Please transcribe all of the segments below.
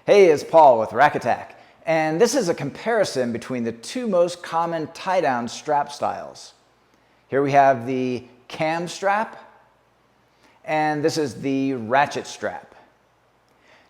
Hey, it's Paul with Ratchet, and this is a comparison between the two most common tie-down strap styles. Here we have the cam strap, and this is the ratchet strap.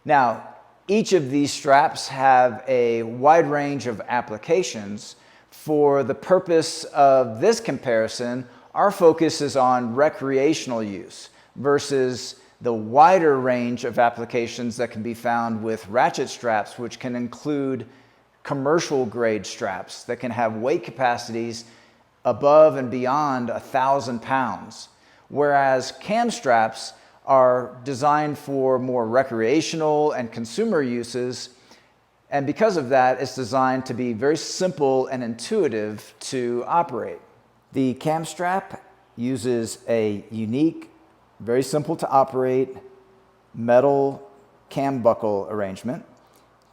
Now, each of these straps have a wide range of applications. For the purpose of this comparison, our focus is on recreational use versus the wider range of applications that can be found with ratchet straps, which can include commercial grade straps that can have weight capacities above and beyond 1,000 pounds, whereas cam straps are designed for more recreational and consumer uses, and because of that, it's designed to be very simple and intuitive to operate. The cam strap uses a unique, very simple to operate metal cam buckle arrangement.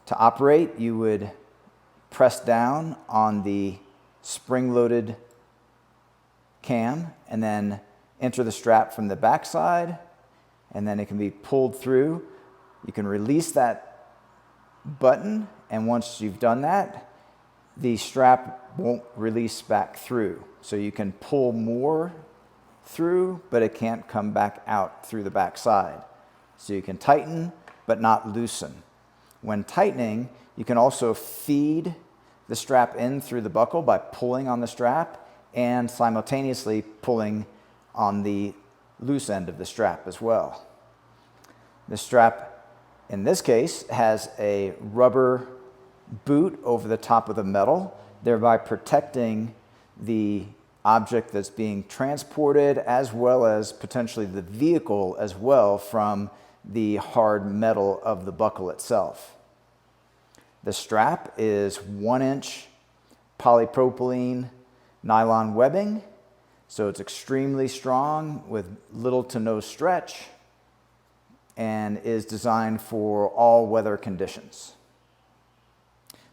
To operate, you would press down on the spring-loaded cam and then enter the strap from the back side, and then it can be pulled through. You can release that button, and once you've done that, the strap won't release back through. So you can pull more through, but it can't come back out through the back side. So you can tighten, but not loosen. When tightening, you can also feed the strap in through the buckle by pulling on the strap and simultaneously pulling on the loose end of the strap as well. The strap, in this case, has a rubber boot over the top of the metal, thereby protecting the object that's being transported, as well as potentially the vehicle as well, from the hard metal of the buckle itself. The strap is 1-inch polypropylene nylon webbing, so it's extremely strong with little to no stretch and is designed for all weather conditions.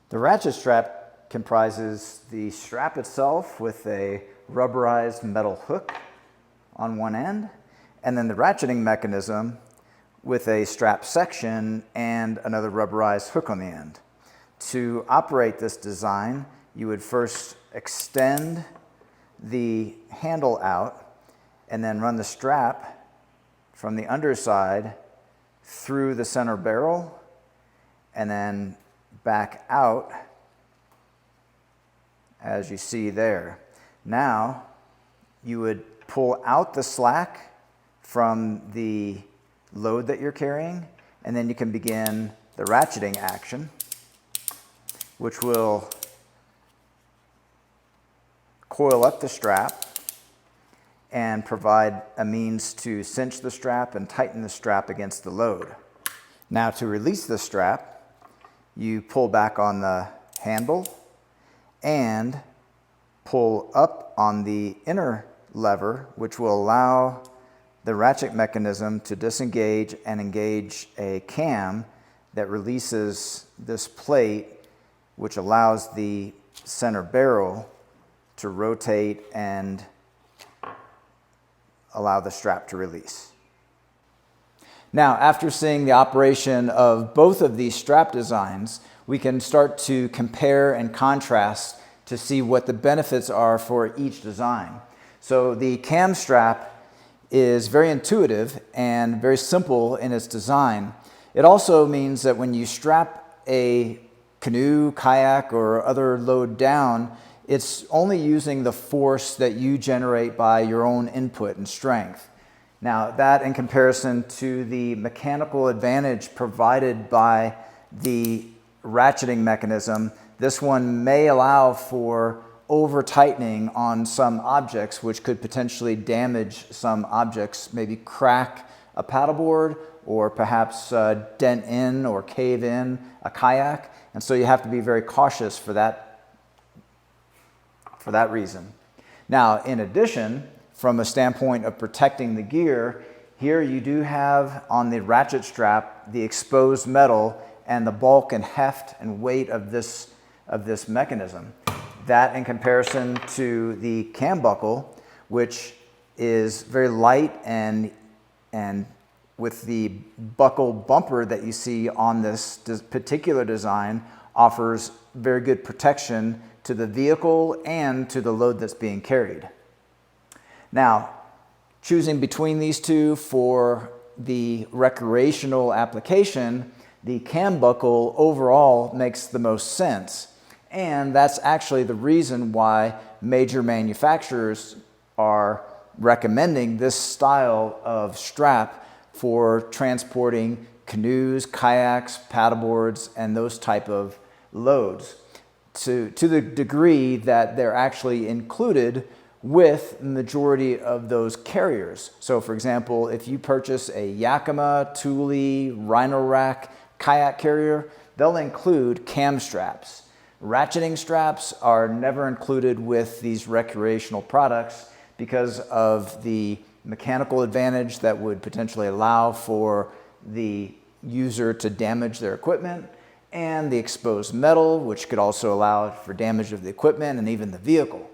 The ratchet strap comprises the strap itself with a rubberized metal hook on one end, and then the ratcheting mechanism with a strap section and another rubberized hook on the end. To operate this design, you would first extend the handle out and then run the strap from the underside through the center barrel and then back out, as you see there. Now, you would pull out the slack from the load that you're carrying, and then you can begin the ratcheting action, which will coil up the strap and provide a means to cinch the strap and tighten the strap against the load. Now, to release the strap, you pull back on the handle and pull up on the inner lever, which will allow the ratchet mechanism to disengage and engage a cam that releases this plate, which allows the center barrel to rotate and allow the strap to release. Now, after seeing the operation of both of these strap designs, we can start to compare and contrast to see what the benefits are for each design. So the cam strap is very intuitive and very simple in its design. It also means that when you strap a canoe, kayak, or other load down, it's only using the force that you generate by your own input and strength. Now, that in comparison to the mechanical advantage provided by the ratcheting mechanism, this one may allow for over-tightening on some objects, which could potentially damage some objects, maybe crack a paddleboard or perhaps dent in or cave in a kayak. And so you have to be very cautious for that reason. Now, in addition, from a standpoint of protecting the gear, here you do have on the ratchet strap the exposed metal and the bulk and heft and weight of this mechanism. That in comparison to the cam buckle, which is very light and with the buckle bumper that you see on this particular design offers very good protection to the vehicle and to the load that's being carried. Now, choosing between these two for the recreational application, the cam buckle overall makes the most sense. And that's actually the reason why major manufacturers are recommending this style of strap for transporting canoes, kayaks, paddleboards, and those type of loads, to the degree that they're actually included with the majority of those carriers. So for example, if you purchase a Yakima, Thule, Rhino Rack kayak carrier, they'll include cam straps. Ratcheting straps are never included with these recreational products because of the mechanical advantage that would potentially allow for the user to damage their equipment, and the exposed metal, which could also allow for damage of the equipment and even the vehicle.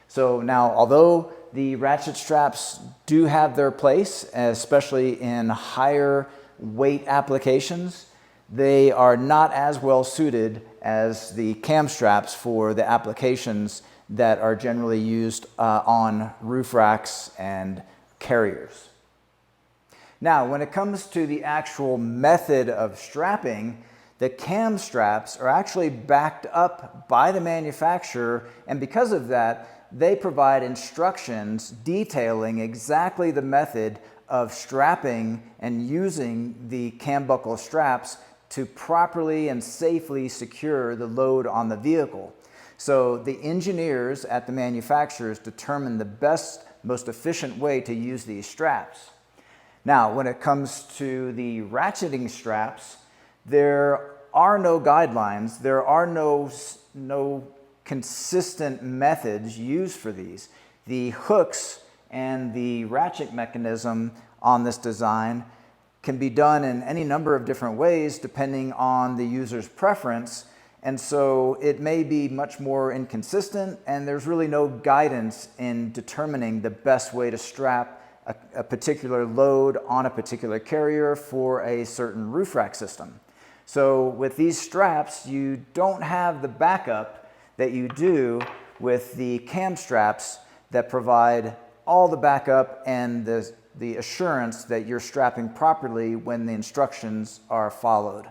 So now, although the ratchet straps do have their place, especially in higher weight applications, they are not as well suited as the cam straps for the applications that are generally used on roof racks and carriers. Now, when it comes to the actual method of strapping, the cam straps are actually backed up by the manufacturer, and because of that, they provide instructions detailing exactly the method of strapping and using the cam buckle straps to properly and safely secure the load on the vehicle. So the engineers at the manufacturers determine the best, most efficient way to use these straps. Now, when it comes to the ratcheting straps, there are no guidelines, there are no consistent methods used for these. The hooks and the ratchet mechanism on this design can be done in any number of different ways depending on the user's preference, and so it may be much more inconsistent, and there's really no guidance in determining the best way to strap a particular load on a particular carrier for a certain roof rack system. So with these straps, you don't have the backup that you do with the cam straps that provide all the backup and the assurance that you're strapping properly when the instructions are followed.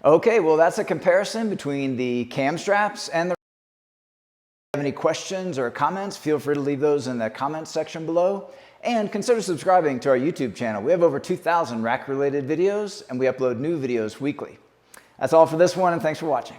Okay, well, that's a comparison between the cam straps and the. If you have any questions or comments, feel free to leave those in the comments section below, and consider subscribing to our YouTube channel. We have over 2,000 rack related videos, and we upload new videos weekly. That's all for this one, and thanks for watching.